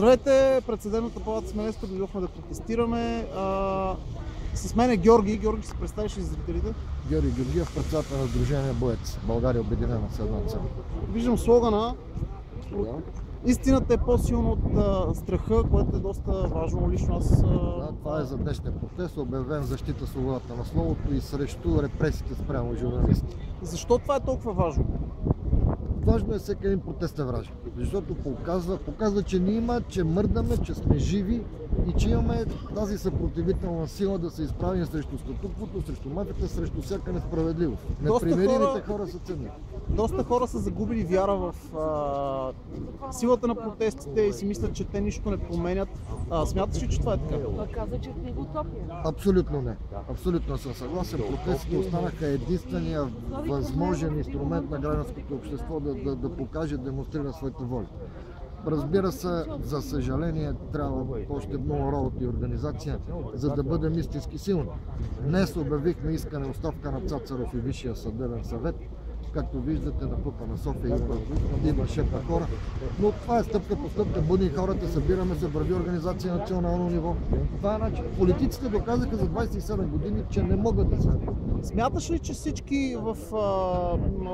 Здравейте, пред Съдебната палата сме днес, дойдохме да протестираме. С мен е Георги. Георги, се представиш ли зрителите? Георги Георгиев, председател на Сдружение Боец. България обединена с една цел. Виждам слогана. Истината е по-силна от страха, което е доста важно. Лично аз... Това е за днешния протест, обявен защита свободата на словото и срещу репресиите спрямо журналисти. Защо това е толкова важно? Важно е всеки един протест е вражен, защото показва, че ни има, че мърдаме, че сме живи и че имаме тази съпротивителна сила да се изправим срещу статуквото, срещу мафията, срещу всяка несправедливост. Непримиримите хора са ценни. Доста хора са загубили вяра в силата на протестите и си мислят, че те нищо не променят. Смяташ ли, че това е така? Той каза, че в него утопия. Абсолютно не. Абсолютно съм съгласен. Протестите останаха единствения възможен инструмент на гражданското общество да покаже, демонстрира своята воля. Разбира се, за съжаление, трябва още много работа и организация, за да бъдем истински силни. Днес обявихме искане оставка на Цацаров и Висшия съдебен съвет. Както виждате, на пъпа на София има шепа хора. Но това е стъпка по стъпка. Будим хората, събираме се, върви организация на национално ниво. Това е начин. Политиците доказаха за 27 години, че не могат да се справят. Смяташ ли, че всички в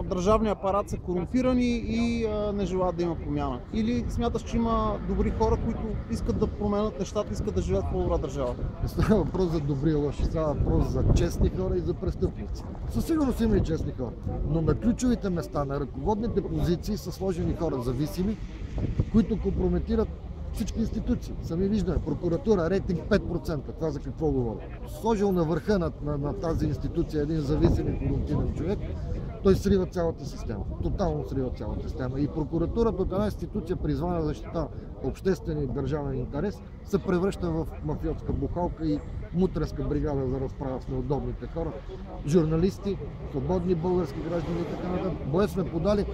държавния апарат са корумпирани и не желаят да има промяна? Или смяташ, че има добри хора, които искат да променят нещата, искат да живеят в по-добра държава? Не става въпрос за добри и лоши, става въпрос за честни хора и за престъпници. Със сигурност има и честни хора, но на ключовите места, на ръководните позиции са сложени хора зависими, които компрометират всички институции. Сами виждаме, прокуратура, рейтинг 5%. Това за какво говоря? Сложил на върха на тази институция един зависим и корумпиран човек, той срива цялата система. Тотално срива цялата система. И прокуратурата от една институция, призвана да защита обществен и държавен интерес, се превръща в мафиотска бухалка и мутренска бригада за разправа с неудобните хора. Журналисти, свободни български граждани и така нататък. Боец сме подали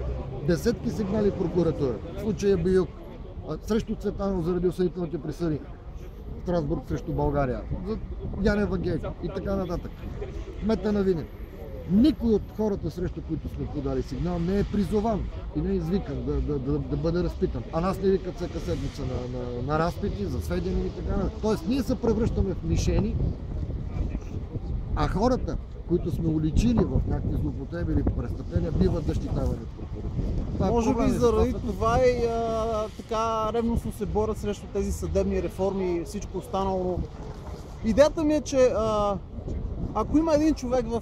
десетки сигнали в прокуратура. В случая Биюк, срещу Цветанов заради осъдителните присъди в Страсбург срещу България, за Яне Вагейко и така нататък. Кмета на Видин. Никой от хората, срещу които сме подали сигнал, не е призован и не е извикан да бъде разпитан. А нас не викат всяка седмица на разпити, за сведения и така нататък. Тоест ние се превръщаме в мишени, а хората, които сме уличили в някакви злоупотреби или престъпления, биват защитавани от прокуратурата. Може би заради това и така ревностно се борят срещу тези съдебни реформи и всичко останало. Идеята ми е, че ако има един човек в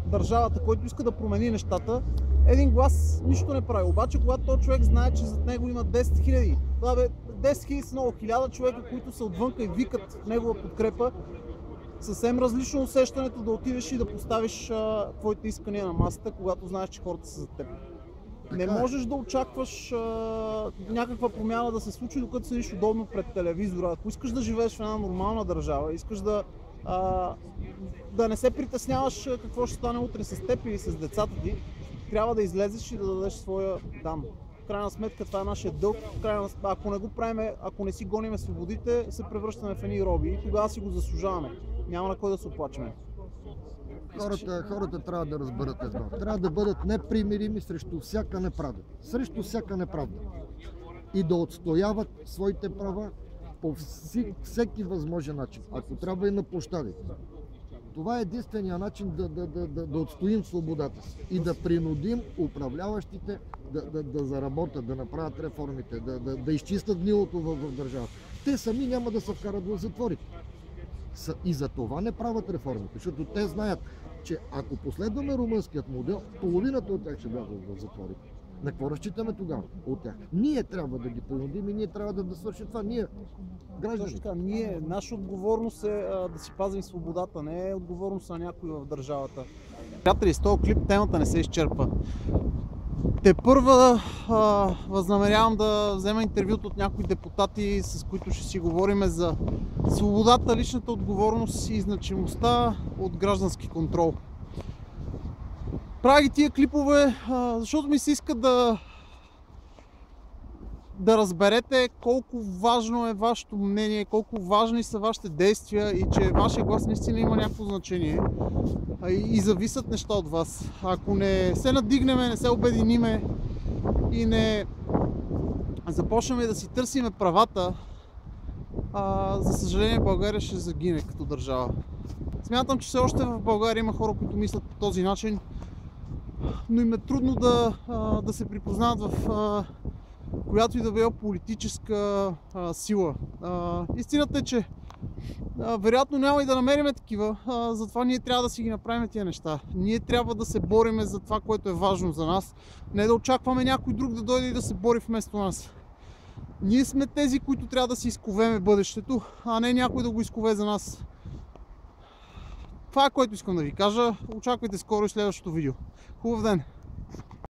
държавата, който иска да промени нещата, един глас нищо не прави. Обаче, когато този човек знае, че зад него има 10 000, 10 000 са много, 1000 човека, които са отвънка и викат негова подкрепа, съвсем различно усещането да отидеш и да поставиш твоите искания на масата, когато знаеш, че хората са за теб. Не можеш да очакваш някаква промяна да се случи, докато седиш удобно пред телевизора. Ако искаш да живееш в една нормална държава, искаш да не се притесняваш какво ще стане утре с теб или с децата ти, трябва да излезеш и да дадеш своя дан. В крайна сметка това е нашия дълг. Ако не го правим, ако не си гоним свободите, се превръщаме в едни роби и тогава си го заслужаваме. Няма на кой да се оплачеме. Хората трябва да разберат едно. Трябва да бъдат непримирими срещу всяка неправда. Срещу всяка неправда. И да отстояват своите права по всеки възможен начин. Ако трябва и на площади. Това е единствения начин да отстоим свободата си и да принудим управляващите да заработят, да направят реформите, да изчистят гнилото в държавата. Те сами няма да се вкарат в затворите. И за това не правят реформите, защото те знаят, че ако последваме румънският модел, половината от тях ще влязат в затворите. На какво разчитаме тогава от тях? Ние трябва да ги принудим и ние трябва да свършим това. Ние, граждани. Наша отговорност е да си пазим свободата, не е отговорност на някой в държавата. Приятели, с този клип темата не се изчерпа. Тепърва възнамерявам да взема интервюто от някои депутати, с които ще си говорим за свободата, личната отговорност и значимостта от граждански контрол. Правя ги тия клипове, защото ми се иска да разберете колко важно е вашето мнение, колко важни са вашите действия и че вашия глас наистина има някакво значение и зависят неща от вас. Ако не се надигнеме, не се обединиме и не започнем да си търсиме правата, за съжаление България ще загине като държава. Смятам, че все още в България има хора, които мислят по този начин, но им е трудно да се припознават в която и да била политическа сила. Истината е, че вероятно няма и да намерим такива, затова ние трябва да си ги направим тия неща. Ние трябва да се бориме за това, което е важно за нас, не да очакваме някой друг да дойде и да се бори вместо нас. Ние сме тези, които трябва да си изковеме бъдещето, а не някой да го изкове за нас. Това е, което искам да ви кажа. Очаквайте скоро и следващото видео. Хубав ден!